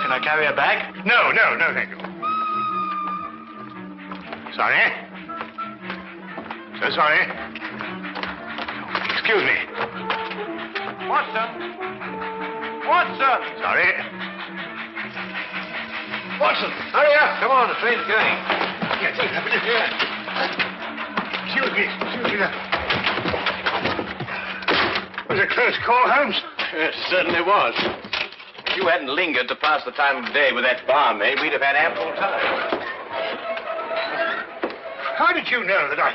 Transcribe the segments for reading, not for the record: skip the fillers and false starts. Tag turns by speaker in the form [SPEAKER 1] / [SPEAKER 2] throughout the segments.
[SPEAKER 1] Can I carry a bag?
[SPEAKER 2] No, thank you. Sorry. So sorry. Excuse me.
[SPEAKER 1] Watson! Watson!
[SPEAKER 2] Sorry.
[SPEAKER 1] Watson, hurry up. Come on, the train's going.
[SPEAKER 2] Yes, here. Excuse me. Was it a close call, Holmes?
[SPEAKER 1] It certainly was. If you hadn't lingered to pass the time of day with that barmaid, we'd have had ample time.
[SPEAKER 2] How did you know that I...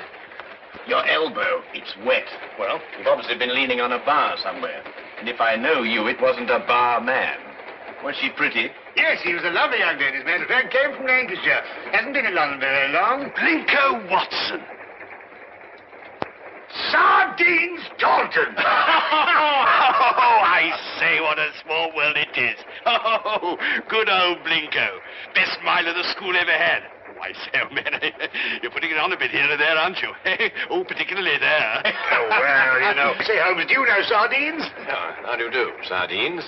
[SPEAKER 1] Your elbow, it's wet. Well, you've obviously been leaning on a bar somewhere. And if I know you, it wasn't a bar man. Was she pretty?
[SPEAKER 2] Yes, he was a lovely young lady, as a matter of fact. Came from Lancashire. Hasn't been in London very long.
[SPEAKER 1] Blinko Watson.
[SPEAKER 2] Sardines Taunton.
[SPEAKER 1] Oh, I say, what a small world it is. Oh, good old Blinko. Best mile of the school ever had. Oh, I say, oh, man, you're putting it on a bit here and there, aren't you? Oh, particularly there.
[SPEAKER 2] Oh, well, you know. Say, Holmes, do you know sardines?
[SPEAKER 1] Oh, how do you do, sardines?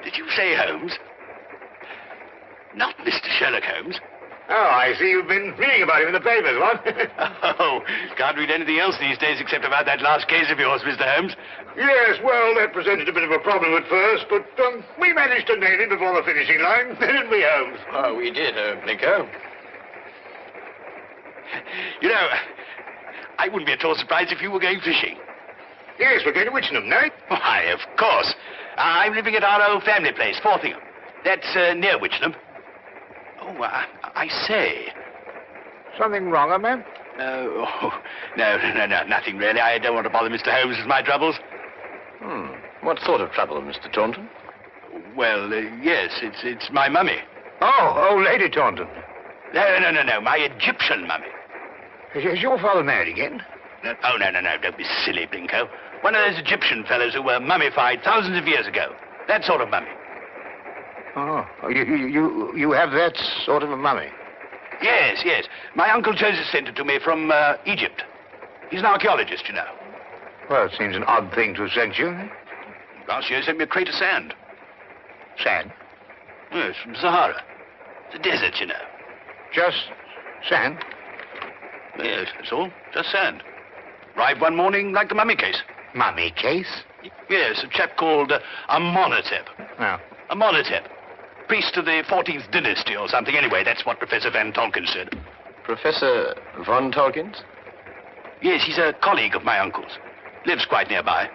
[SPEAKER 1] Did you say Holmes? Not Mr. Sherlock Holmes.
[SPEAKER 2] Oh, I see you've been reading about him in the papers, what?
[SPEAKER 1] Oh, can't read anything else these days except about that last case of yours, Mr. Holmes.
[SPEAKER 2] Yes, well, that presented a bit of a problem at first, but we managed to nail him before the finishing line, didn't we, Holmes?
[SPEAKER 1] Oh, we did, Blinko. You know, I wouldn't be at all surprised if you were going fishing.
[SPEAKER 2] Yes, we're going to Witchenham, no?
[SPEAKER 1] Why, of course. I'm living at our old family place, Forthingham. That's near Witchenham. Oh, I say.
[SPEAKER 2] Something wrong, man?
[SPEAKER 1] No, nothing really. I don't want to bother Mr. Holmes with my troubles. What sort of trouble, Mr. Taunton? Well, yes, it's my mummy.
[SPEAKER 2] Oh, old Lady Taunton.
[SPEAKER 1] No, my Egyptian mummy.
[SPEAKER 2] Is your father married again?
[SPEAKER 1] No, don't be silly, Blinko. One of those Egyptian fellows who were mummified thousands of years ago. That sort of mummy.
[SPEAKER 2] Oh, you have that sort of a mummy?
[SPEAKER 1] Yes. My Uncle Joseph sent it to me from Egypt. He's an archaeologist, you know.
[SPEAKER 2] Well, it seems an odd thing to have sent you.
[SPEAKER 1] Last year he sent me a crate of sand.
[SPEAKER 2] Sand?
[SPEAKER 1] Yes, from Sahara. The desert, you know.
[SPEAKER 2] Just sand?
[SPEAKER 1] Yes, that's all. Just sand. Arrived one morning like the mummy case.
[SPEAKER 2] Mummy case?
[SPEAKER 1] Yes, a chap called Amenhotep.
[SPEAKER 2] Oh.
[SPEAKER 1] Amenhotep. Priest of the 14th dynasty or something. Anyway, that's what Professor Van Tolkien said.
[SPEAKER 3] Professor Von Tolkien?
[SPEAKER 1] Yes, he's a colleague of my uncle's. Lives quite nearby.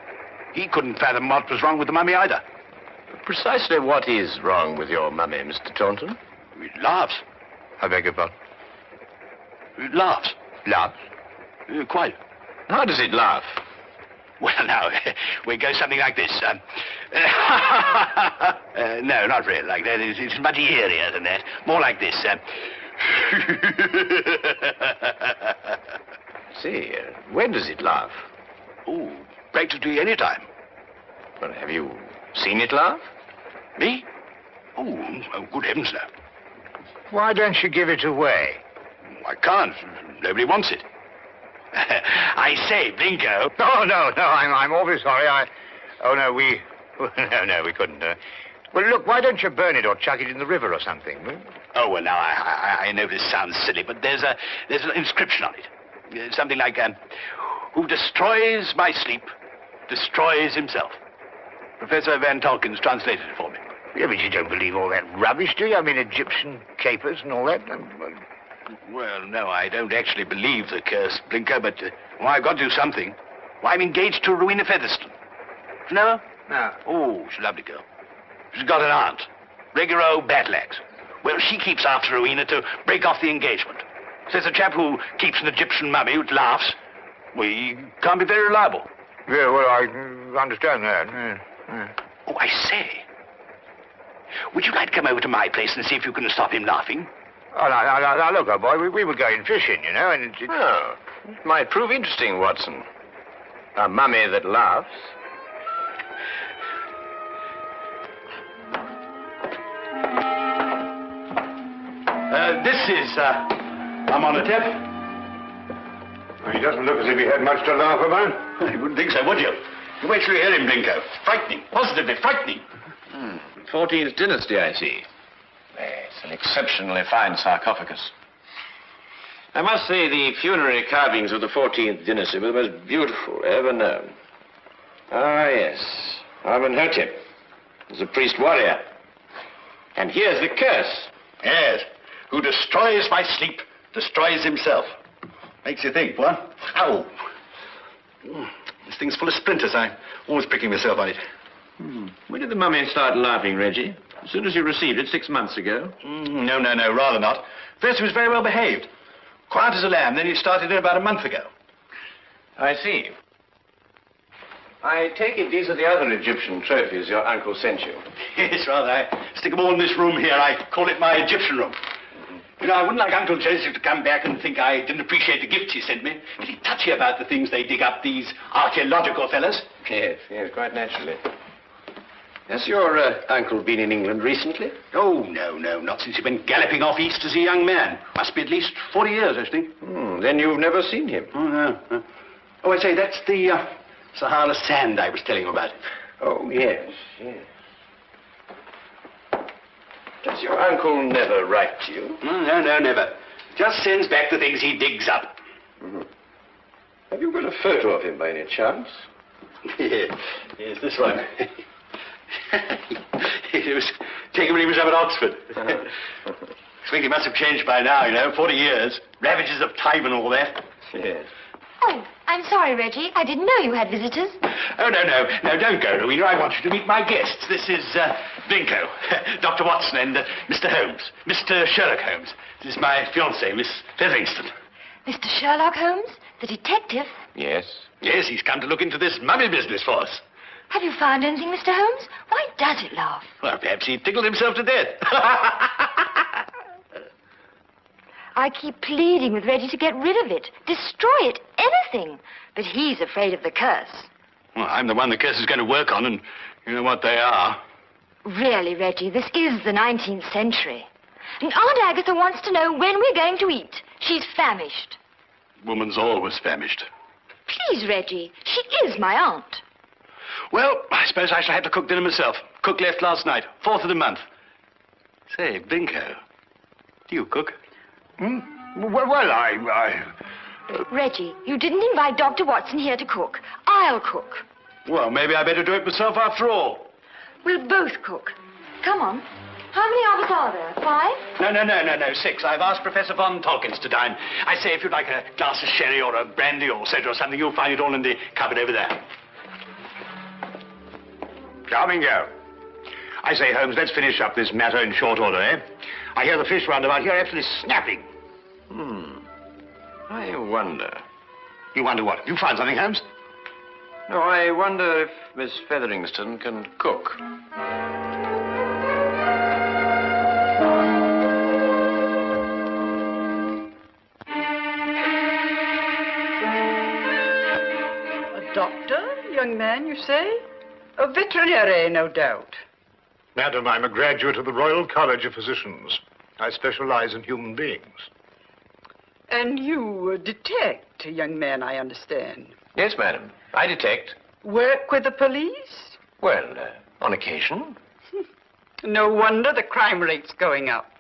[SPEAKER 1] He couldn't fathom what was wrong with the mummy either.
[SPEAKER 3] Precisely what is wrong with your mummy, Mr. Taunton?
[SPEAKER 1] It laughs.
[SPEAKER 2] I beg your pardon?
[SPEAKER 1] It laughs.
[SPEAKER 2] Laughs?
[SPEAKER 1] Quite.
[SPEAKER 3] How does it laugh?
[SPEAKER 1] Well, now, we go something like this. No, not really like that. It's much eerier than that. More like this.
[SPEAKER 3] See, when does it laugh?
[SPEAKER 1] Oh, practically any time.
[SPEAKER 3] Well, have you seen it laugh?
[SPEAKER 1] Me? Oh, good heavens, no.
[SPEAKER 2] Why don't you give it away?
[SPEAKER 1] I can't. Nobody wants it. I say, Blinko.
[SPEAKER 2] Oh, no, I'm awfully sorry. We couldn't. Well, look, why don't you burn it or chuck it in the river or something?
[SPEAKER 1] Oh, well, now, I know this sounds silly, but there's an inscription on it. Something like, who destroys my sleep, destroys himself. Professor Van Tolkien's translated it for me.
[SPEAKER 2] Yeah, but you don't believe all that rubbish, do you? I mean, Egyptian capers and all that.
[SPEAKER 1] Well, no, I don't actually believe the curse, Blinker, but I've got to do something. Well, I'm engaged to Rowena Featherstone. You know her?
[SPEAKER 2] No.
[SPEAKER 1] Oh, she's a lovely girl. She's got an aunt, regular old battle axe. Well, she keeps after Rowena to break off the engagement. Says a chap who keeps an Egyptian mummy who laughs, well, he can't be very reliable.
[SPEAKER 2] Yeah, well, I understand that. Yeah.
[SPEAKER 1] Oh, I say. Would you like to come over to my place and see if you can stop him laughing?
[SPEAKER 2] Oh, now, look, old boy, we were going fishing, you know, and
[SPEAKER 3] Oh, it might prove interesting, Watson. A mummy that laughs.
[SPEAKER 1] This is, Amenhotep.
[SPEAKER 2] Well, he doesn't look as if he had much to laugh about.
[SPEAKER 1] You wouldn't think so, would you? You wait till you hear him, Blinko. Frightening, positively frightening.
[SPEAKER 3] 14th dynasty, I see. It's an exceptionally fine sarcophagus. I must say the funerary carvings of the 14th dynasty were the most beautiful ever known. Ah, yes. Amenhotep was a priest warrior. And here's the curse.
[SPEAKER 1] Yes. Who destroys my sleep, destroys himself. Makes you think, what? Ow. This thing's full of splinters. I'm always pricking myself on it.
[SPEAKER 3] When did the mummy start laughing, Reggie? As soon as you received it 6 months ago?
[SPEAKER 1] No, rather not. First, he was very well behaved. Quiet as a lamb. Then he started in about a month ago.
[SPEAKER 3] I see. I take it these are the other Egyptian trophies your uncle sent you.
[SPEAKER 1] Yes, rather. I stick them all in this room here. I call it my Egyptian room. You know, I wouldn't like Uncle Joseph to come back and think I didn't appreciate the gifts he sent me. Pretty touchy about the things they dig up, these archaeological fellas.
[SPEAKER 3] Yes, quite naturally. Has your uncle been in England recently?
[SPEAKER 1] Oh, no, not since he went galloping off east as a young man. Must be at least 40 years, I think.
[SPEAKER 3] Then you've never seen him?
[SPEAKER 1] Oh, no. Oh, I say, that's the Sahara sand I was telling you about.
[SPEAKER 3] Oh, yes. Does your uncle never write to you?
[SPEAKER 1] No, never. Just sends back the things he digs up.
[SPEAKER 3] Have you got a photo of him by any chance?
[SPEAKER 1] Yes, this one. It was taken when he was up at Oxford. I think he must have changed by now, 40 years. Ravages of time and all that.
[SPEAKER 3] Yes.
[SPEAKER 4] Oh, I'm sorry, Reggie. I didn't know you had visitors.
[SPEAKER 1] Oh, no, don't go, Rowena. I want you to meet my guests. This is Blinko, Dr. Watson, and Mr. Holmes, Mr. Sherlock Holmes. This is my fiancée, Miss Featherington.
[SPEAKER 4] Mr. Sherlock Holmes, the detective?
[SPEAKER 3] Yes.
[SPEAKER 1] Yes, he's come to look into this mummy business for us.
[SPEAKER 4] Have you found anything, Mr. Holmes? Why does it laugh?
[SPEAKER 1] Well, perhaps he tickled himself to death.
[SPEAKER 4] I keep pleading with Reggie to get rid of it, destroy it, anything. But he's afraid of the curse.
[SPEAKER 1] Well, I'm the one the curse is going to work on, and you know what they are.
[SPEAKER 4] Really, Reggie, this is the 19th century. And Aunt Agatha wants to know when we're going to eat. She's famished.
[SPEAKER 1] Woman's always famished.
[SPEAKER 4] Please, Reggie, she is my aunt.
[SPEAKER 1] Well, I suppose I shall have to cook dinner myself. Cook left last night, 4th of the month. Say, Blinko, do you cook?
[SPEAKER 2] Well, I...
[SPEAKER 4] Reggie, you didn't invite Dr. Watson here to cook. I'll cook.
[SPEAKER 1] Well, maybe I better do it myself after all.
[SPEAKER 4] We'll both cook. Come on. How many of us are there? 5?
[SPEAKER 1] No, 6. I've asked Professor Von Tolkins to dine. I say, if you'd like a glass of sherry or a brandy or soda or something, you'll find it all in the cupboard over there.
[SPEAKER 2] Charming girl. I say, Holmes, let's finish up this matter in short order, eh? I hear the fish roundabout here actually snapping.
[SPEAKER 3] I wonder.
[SPEAKER 2] You wonder what? You found something, Holmes?
[SPEAKER 3] No, I wonder if Miss Featherington can cook.
[SPEAKER 5] A doctor, young man, you say? A veterinary, no doubt.
[SPEAKER 2] Madam, I'm a graduate of the Royal College of Physicians. I specialize in human beings.
[SPEAKER 5] And you detect, young man, I understand.
[SPEAKER 3] Yes, madam. I detect.
[SPEAKER 5] Work with the police?
[SPEAKER 3] Well, on occasion.
[SPEAKER 5] No wonder the crime rate's going up.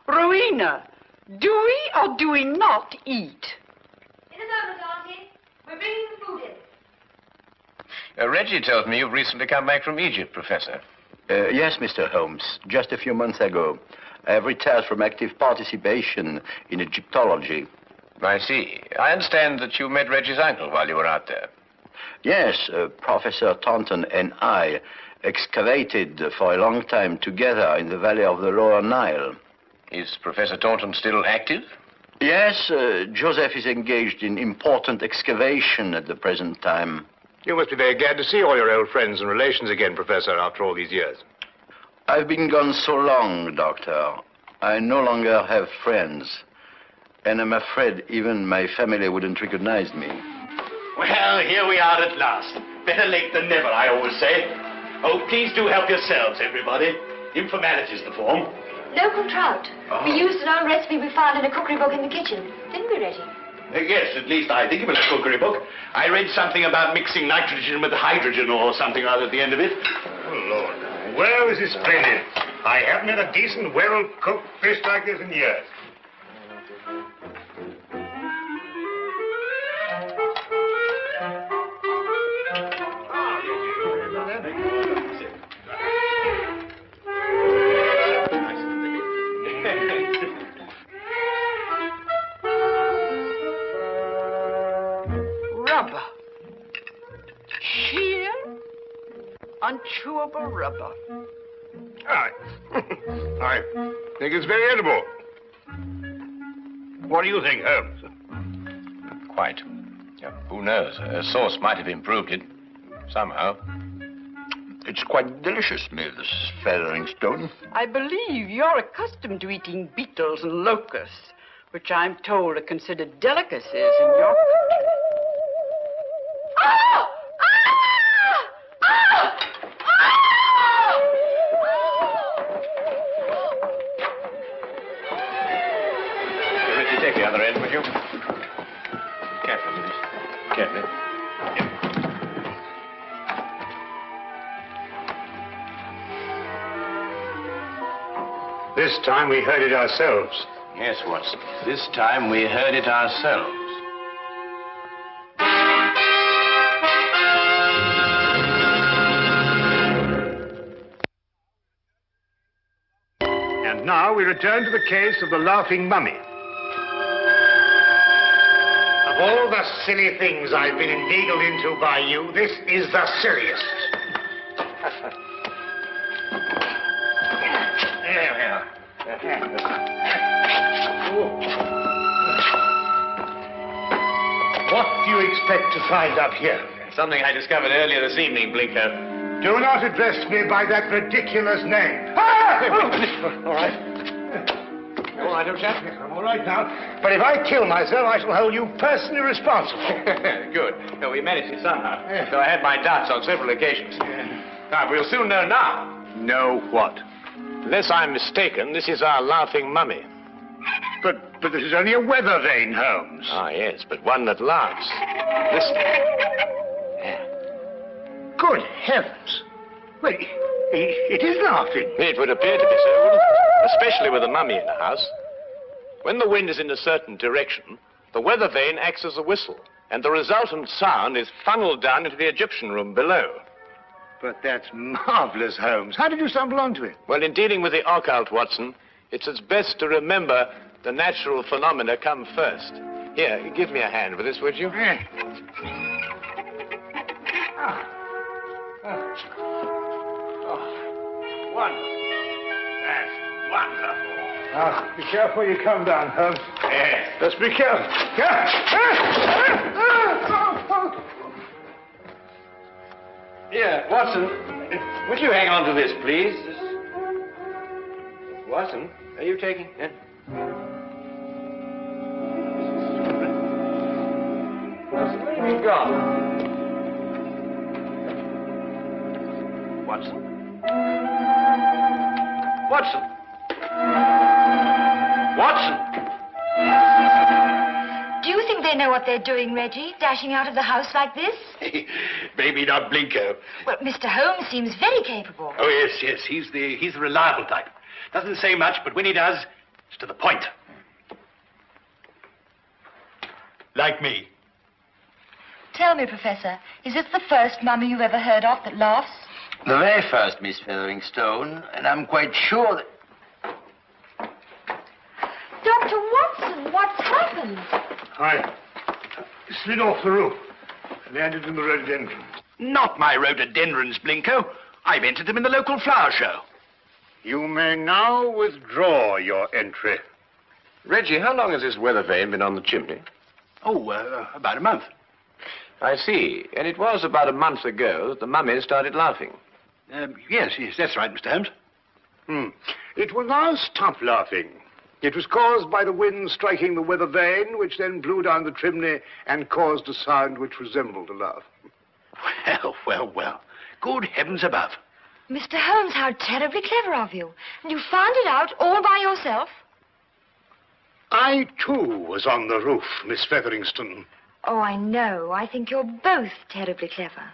[SPEAKER 5] Rowena, do we or do we not eat?
[SPEAKER 4] In a moment, Auntie. We're bringing the food in.
[SPEAKER 3] Reggie tells me you've recently come back from Egypt, Professor.
[SPEAKER 6] Yes, Mr. Holmes. Just a few months ago. I have retired from active participation in Egyptology.
[SPEAKER 3] I see. I understand that you met Reggie's uncle while you were out there.
[SPEAKER 6] Yes, Professor Taunton and I excavated for a long time together in the valley of the Lower Nile.
[SPEAKER 3] Is Professor Taunton still active?
[SPEAKER 6] Yes, Joseph is engaged in important excavation at the present time.
[SPEAKER 2] You must be very glad to see all your old friends and relations again, Professor, after all these years.
[SPEAKER 6] I've been gone so long, Doctor. I no longer have friends. And I'm afraid even my family wouldn't recognize me.
[SPEAKER 1] Well, here we are at last. Better late than never, I always say. Oh, please do help yourselves, everybody. Informality's the form.
[SPEAKER 4] Local trout. We used an old recipe we found in a cookery book in the kitchen. Didn't we, Reggie?
[SPEAKER 1] Yes, at least I think it was a cookery book. I read something about mixing nitrogen with hydrogen or something or other at the end of it.
[SPEAKER 2] Oh, Lord. Well, this is splendid. I haven't had a decent, well-cooked fish like this in years.
[SPEAKER 5] Rubber. Sheer, unchewable rubber.
[SPEAKER 2] I think it's very edible. What do you think, Holmes?
[SPEAKER 3] Quite. Yeah, who knows? A sauce might have improved it. Somehow.
[SPEAKER 6] It's quite delicious, Miss Featheringstone.
[SPEAKER 5] I believe you're accustomed to eating beetles and locusts, which I'm told are considered delicacies in your country.
[SPEAKER 4] Oh!
[SPEAKER 3] Richie, take the other end, would you? Carefully, please. Carefully.
[SPEAKER 2] This time we heard it ourselves.
[SPEAKER 3] Yes, Watson. This time we heard it ourselves.
[SPEAKER 2] And now we return to the case of the laughing mummy. Of all the silly things I've been inveigled into by you, this is the silliest. There we are. What do you expect to find up here?
[SPEAKER 3] Something I discovered earlier this evening, Blinker.
[SPEAKER 2] Do not address me by that ridiculous name. Ah!
[SPEAKER 3] All right. All right, old chap?
[SPEAKER 2] I'm all right now. But if I kill myself, I shall hold you personally responsible.
[SPEAKER 3] Good. No, we managed it somehow. Though I had my doubts on several occasions. Now, we'll soon know now.
[SPEAKER 2] Know what?
[SPEAKER 3] Unless I'm mistaken, this is our laughing mummy.
[SPEAKER 2] But this is only a weather vane, Holmes.
[SPEAKER 3] Ah, yes, but one that laughs. Listen. Yeah.
[SPEAKER 2] Good heavens. Well, it is laughing.
[SPEAKER 3] It would appear to be so, wouldn't it? Especially with a mummy in the house. When the wind is in a certain direction, the weather vane acts as a whistle, and the resultant sound is funneled down into the Egyptian room below.
[SPEAKER 2] But that's marvelous, Holmes. How did you stumble onto it?
[SPEAKER 3] Well, in dealing with the occult, Watson, it's as best to remember the natural phenomena come first. Here, give me a hand with this, would you? Wonderful. That's wonderful.
[SPEAKER 2] Now, be careful you come down, Holmes.
[SPEAKER 3] Yes.
[SPEAKER 2] Just be careful.
[SPEAKER 3] Here, Watson, would you hang on to this, please? Watson, are you taking... Yeah. Watson, where have you gone? Watson? Watson? Watson?
[SPEAKER 4] Do you think they know what they're doing, Reggie, dashing out of the house like this?
[SPEAKER 1] Maybe not Blinko.
[SPEAKER 4] Well, Mr. Holmes seems very capable.
[SPEAKER 1] Oh, yes. He's the reliable type. Doesn't say much, but when he does, it's to the point. Like me.
[SPEAKER 4] Tell me, Professor, is this the first mummy you've ever heard of that laughs?
[SPEAKER 6] The very first, Miss Featheringstone, and I'm quite sure that...
[SPEAKER 4] Dr. Watson, what's happened?
[SPEAKER 2] I slid off the roof. Landed in the rhododendron.
[SPEAKER 1] Not my rhododendrons, Blinko. I've entered them in the local flower show.
[SPEAKER 2] You may now withdraw your entry.
[SPEAKER 3] Reggie, how long has this weather vane been on the chimney?
[SPEAKER 1] Oh, about a month.
[SPEAKER 3] I see. And it was about a month ago that the mummy started laughing.
[SPEAKER 1] Yes, that's right, Mr. Holmes.
[SPEAKER 2] It will now stop laughing. It was caused by the wind striking the weather vane, which then blew down the chimney and caused a sound which resembled a laugh.
[SPEAKER 1] Well. Good heavens above.
[SPEAKER 4] Mr. Holmes, how terribly clever of you. And you found it out all by yourself?
[SPEAKER 2] I, too, was on the roof, Miss Featheringstone.
[SPEAKER 4] Oh, I know. I think you're both terribly clever.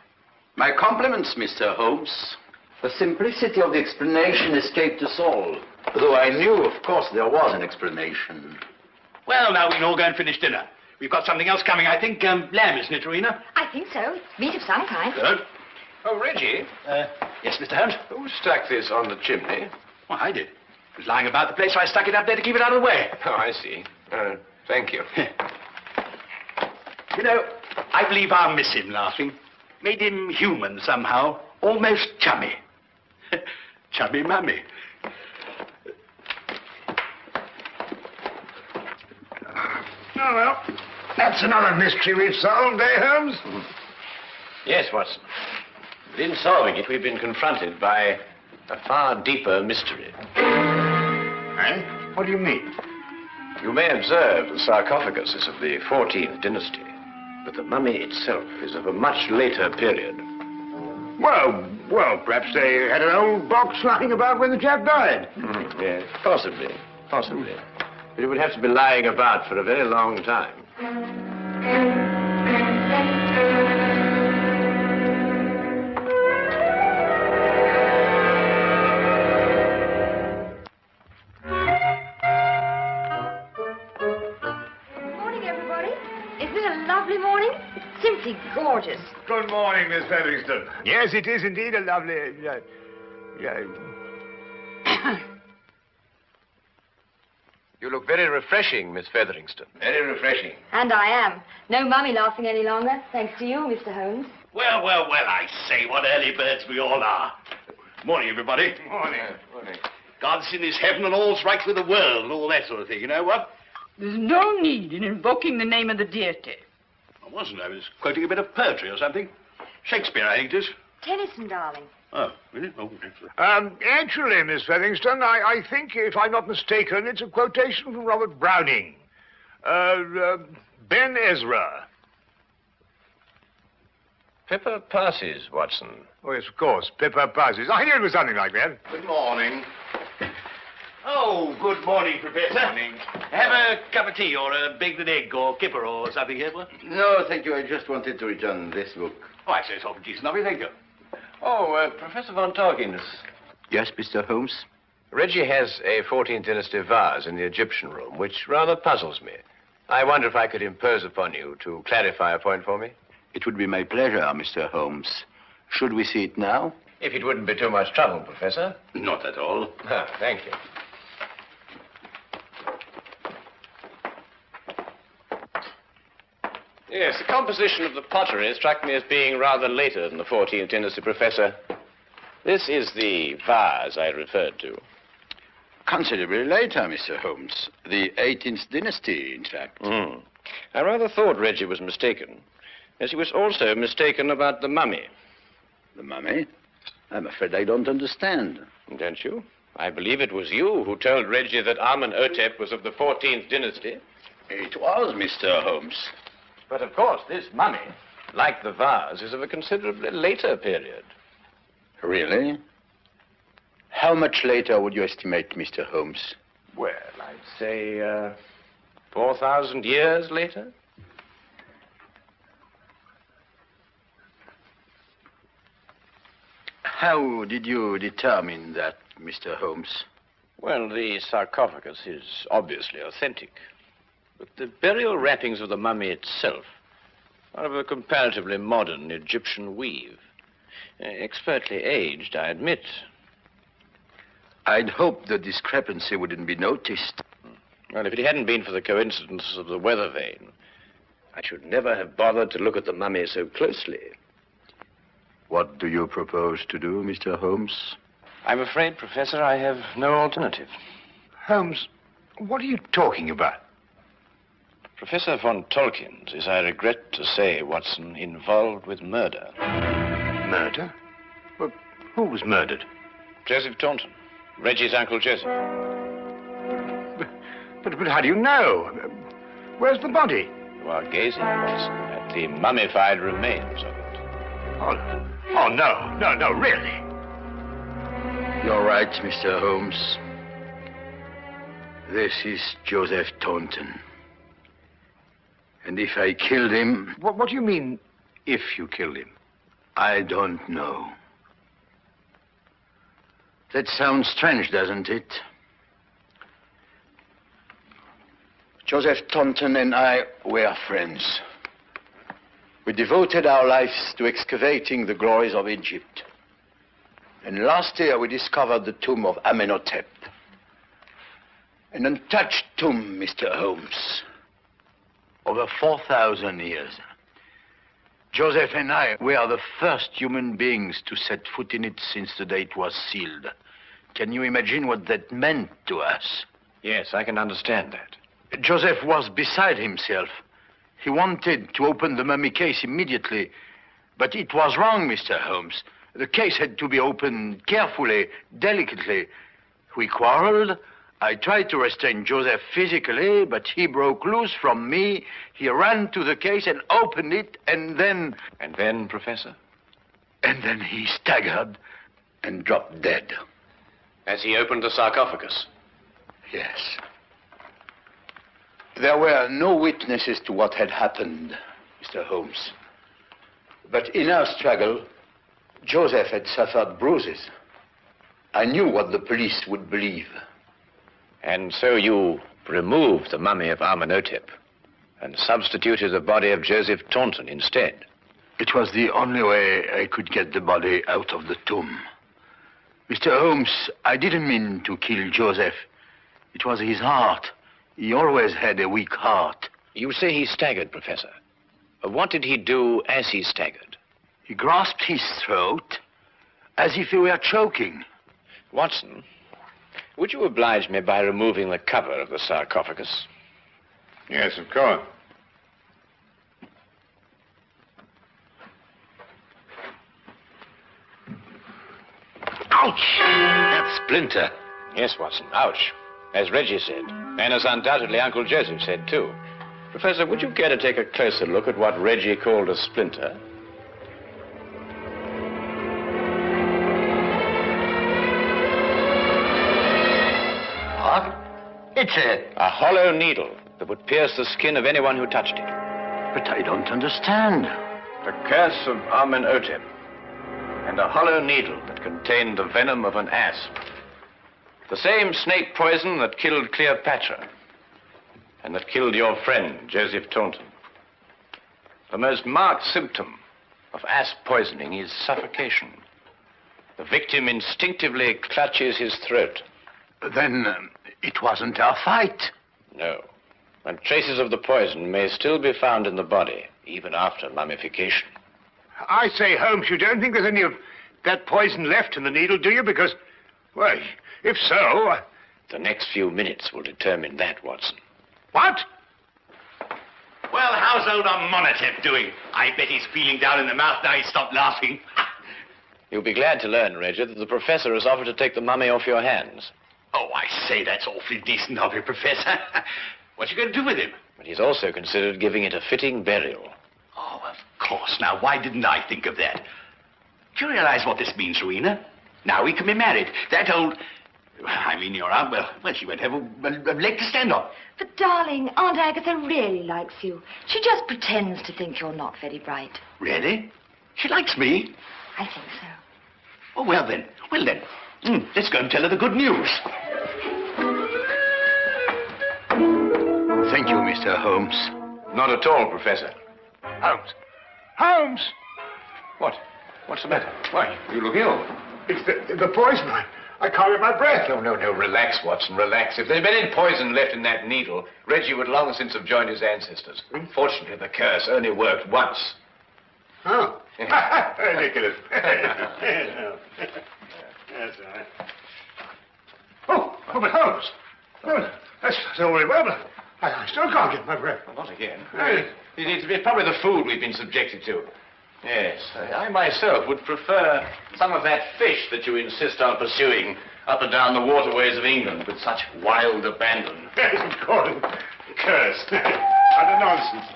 [SPEAKER 6] My compliments, Mr. Holmes. The simplicity of the explanation escaped us all. Though I knew, of course, there was an explanation.
[SPEAKER 1] Well, now we can all go and finish dinner. We've got something else coming, I think. Lamb, isn't it, Rowena?
[SPEAKER 4] I think so. Meat of some kind.
[SPEAKER 1] Good.
[SPEAKER 3] Oh, Reggie,
[SPEAKER 1] Yes, Mr. Holmes?
[SPEAKER 3] who stuck this on the chimney?
[SPEAKER 1] Well, I did. It was lying about the place, so I stuck it up there to keep it out of the way.
[SPEAKER 3] Oh, I see. Thank you.
[SPEAKER 1] You know, I believe I'll miss him laughing. Made him human somehow. Almost chummy. Chummy mummy.
[SPEAKER 2] Oh, well, that's another mystery we've solved, eh, Holmes?
[SPEAKER 3] Yes, Watson. But in solving it, we've been confronted by a far deeper mystery.
[SPEAKER 2] Eh? What do you mean?
[SPEAKER 3] You may observe the sarcophagus is of the 14th dynasty, but the mummy itself is of a much later period.
[SPEAKER 2] Well, perhaps they had an old box lying about when the chap died.
[SPEAKER 3] Yes, possibly. But it would have to be lying about for a very long time.
[SPEAKER 4] Morning, everybody. Isn't it a lovely morning? Simply gorgeous.
[SPEAKER 2] Good morning, Miss Featherington. Yes, it is indeed a lovely...
[SPEAKER 3] You look very refreshing, Miss Featherington. Very refreshing.
[SPEAKER 4] And I am. No mummy laughing any longer, thanks to you, Mr. Holmes.
[SPEAKER 1] Well, I say, what early birds we all are. Morning, everybody.
[SPEAKER 2] Morning.
[SPEAKER 1] God's in his heaven and all's right with the world and all that sort of thing, you know what?
[SPEAKER 5] There's no need in invoking the name of the deity.
[SPEAKER 1] I wasn't. I was quoting a bit of poetry or something. Shakespeare, I think it is.
[SPEAKER 4] Tennyson, darling.
[SPEAKER 1] Oh, really? Oh, excellent.
[SPEAKER 2] Actually, Miss Featherington, I think, if I'm not mistaken, it's a quotation from Robert Browning. Ben Ezra.
[SPEAKER 3] Pepper passes, Watson.
[SPEAKER 2] Oh, yes, of course. Pippa passes. I knew it was something like that.
[SPEAKER 6] Good morning.
[SPEAKER 1] Oh, good morning, Professor. Morning. Have a cup of tea or a baked egg or kipper or something here, what?
[SPEAKER 6] No, thank you. I just wanted to return this book.
[SPEAKER 1] Oh, I say it's awfully decent of you, thank you.
[SPEAKER 3] Oh, Professor Von Torkins.
[SPEAKER 6] Yes, Mr. Holmes?
[SPEAKER 3] Reggie has a 14th dynasty vase in the Egyptian room, which rather puzzles me. I wonder if I could impose upon you to clarify a point for me.
[SPEAKER 6] It would be my pleasure, Mr. Holmes. Should we see it now?
[SPEAKER 3] If it wouldn't be too much trouble, Professor.
[SPEAKER 1] Not at all.
[SPEAKER 3] Ah, thank you. Yes, the composition of the pottery struck me as being rather later than the 14th dynasty, Professor. This is the vase I referred to.
[SPEAKER 6] Considerably later, Mr. Holmes. The 18th dynasty, in fact.
[SPEAKER 3] I rather thought Reggie was mistaken, as he was also mistaken about the mummy.
[SPEAKER 6] The mummy? I'm afraid I don't understand.
[SPEAKER 3] Don't you? I believe it was you who told Reggie that Amenhotep was of the 14th dynasty.
[SPEAKER 6] It was, Mr. Holmes.
[SPEAKER 3] But of course, this mummy, like the vase, is of a considerably later period.
[SPEAKER 6] Really? How much later would you estimate, Mr. Holmes?
[SPEAKER 3] Well, I'd say 4,000 years later.
[SPEAKER 6] How did you determine that, Mr. Holmes?
[SPEAKER 3] Well, the sarcophagus is obviously authentic. But the burial wrappings of the mummy itself are of a comparatively modern Egyptian weave. Expertly aged, I admit.
[SPEAKER 6] I'd hoped the discrepancy wouldn't be noticed.
[SPEAKER 3] Well, if it hadn't been for the coincidence of the weather vane, I should never have bothered to look at the mummy so closely.
[SPEAKER 6] What do you propose to do, Mr. Holmes?
[SPEAKER 3] I'm afraid, Professor, I have no alternative.
[SPEAKER 2] Holmes, what are you talking about?
[SPEAKER 3] Professor Von Torkins is, I regret to say, Watson, involved with murder.
[SPEAKER 2] Murder? Well, who was murdered?
[SPEAKER 3] Joseph Taunton, Reggie's Uncle Joseph.
[SPEAKER 2] But how do you know? Where's the body?
[SPEAKER 3] You are gazing, Watson, at the mummified remains of it.
[SPEAKER 2] Oh, no, really.
[SPEAKER 6] You're right, Mr. Holmes. This is Joseph Taunton. And if I killed him...
[SPEAKER 2] What do you mean, if you killed him?
[SPEAKER 6] I don't know. That sounds strange, doesn't it? Joseph Taunton and I were friends. We devoted our lives to excavating the glories of Egypt. And last year we discovered the tomb of Amenhotep. An untouched tomb, Mr. Holmes. Over 4,000 years. Joseph and I were the first human beings to set foot in it since the day it was sealed. Can you imagine what that meant to us?
[SPEAKER 3] Yes, I can understand that.
[SPEAKER 6] Joseph was beside himself. He wanted to open the mummy case immediately. But it was wrong, Mr. Holmes. The case had to be opened carefully, delicately. We quarreled. I tried to restrain Joseph physically, but he broke loose from me. He ran to the case and opened it, and then...
[SPEAKER 3] And then, Professor?
[SPEAKER 6] And then he staggered and dropped dead.
[SPEAKER 3] As he opened the sarcophagus?
[SPEAKER 6] Yes. There were no witnesses to what had happened, Mr. Holmes. But in our struggle, Joseph had suffered bruises. I knew what the police would believe.
[SPEAKER 3] And so you removed the mummy of Amenhotep and substituted the body of Joseph Taunton instead?
[SPEAKER 6] It was the only way I could get the body out of the tomb. Mr. Holmes, I didn't mean to kill Joseph. It was his heart. He always had a weak heart.
[SPEAKER 3] You say he staggered, Professor. What did he do as he staggered?
[SPEAKER 6] He grasped his throat as if he were choking.
[SPEAKER 3] Watson, would you oblige me by removing the cover of the sarcophagus?
[SPEAKER 2] Yes, of course.
[SPEAKER 6] Ouch! That splinter.
[SPEAKER 3] Yes, Watson, ouch. As Reggie said, and as undoubtedly Uncle Joseph said, too. Professor, would you care to take a closer look at what Reggie called a splinter?
[SPEAKER 6] What? It's
[SPEAKER 3] a hollow needle that would pierce the skin of anyone who touched it.
[SPEAKER 6] But I don't understand.
[SPEAKER 3] The curse of Amenhotep, and a hollow needle that contained the venom of an asp. The same snake poison that killed Cleopatra, and that killed your friend, Joseph Taunton. The most marked symptom of asp poisoning is suffocation. The victim instinctively clutches his throat.
[SPEAKER 6] Then it wasn't our fight.
[SPEAKER 3] No. And traces of the poison may still be found in the body, even after mummification.
[SPEAKER 2] I say, Holmes, you don't think there's any of that poison left in the needle, do you? Because, well, if so...
[SPEAKER 3] The next few minutes will determine that, Watson.
[SPEAKER 2] What?
[SPEAKER 1] Well, how's old Amenhotep doing? I bet he's feeling down in the mouth now he's stopped laughing.
[SPEAKER 3] You'll be glad to learn, Reggie, that the professor has offered to take the mummy off your hands.
[SPEAKER 1] Oh, I say, that's awfully decent of you, Professor. What you going to do with him?
[SPEAKER 3] But he's also considered giving it a fitting burial.
[SPEAKER 1] Oh, of course. Now, why didn't I think of that? Do you realize what this means, Rowena? Now we can be married. That old... I mean, your aunt, well, she won't have a leg to stand on.
[SPEAKER 4] But, darling, Aunt Agatha really likes you. She just pretends to think you're not very bright.
[SPEAKER 1] Really? She likes me?
[SPEAKER 4] I think so.
[SPEAKER 1] Oh, well, then. Let's go and tell her the good news.
[SPEAKER 6] Thank you, Mr. Holmes.
[SPEAKER 3] Not at all, Professor.
[SPEAKER 2] Holmes! Holmes!
[SPEAKER 3] What? What's the matter? Why, you look ill.
[SPEAKER 2] It's the poison. I can't get my breath.
[SPEAKER 3] No, relax, Watson, relax. If there'd been any poison left in that needle, Reggie would long since have joined his ancestors. Fortunately, the curse only worked once.
[SPEAKER 2] Oh. Ridiculous. That's all right. Oh, but Holmes. Oh, that's all very well, but I still can't get my breath.
[SPEAKER 3] Well, not again.
[SPEAKER 2] Hey.
[SPEAKER 3] It's probably the food we've been subjected to. Yes, I myself would prefer some of that fish that you insist on pursuing up and down the waterways of England with such wild abandon.
[SPEAKER 2] Yes, of course. Curse. Utter nonsense.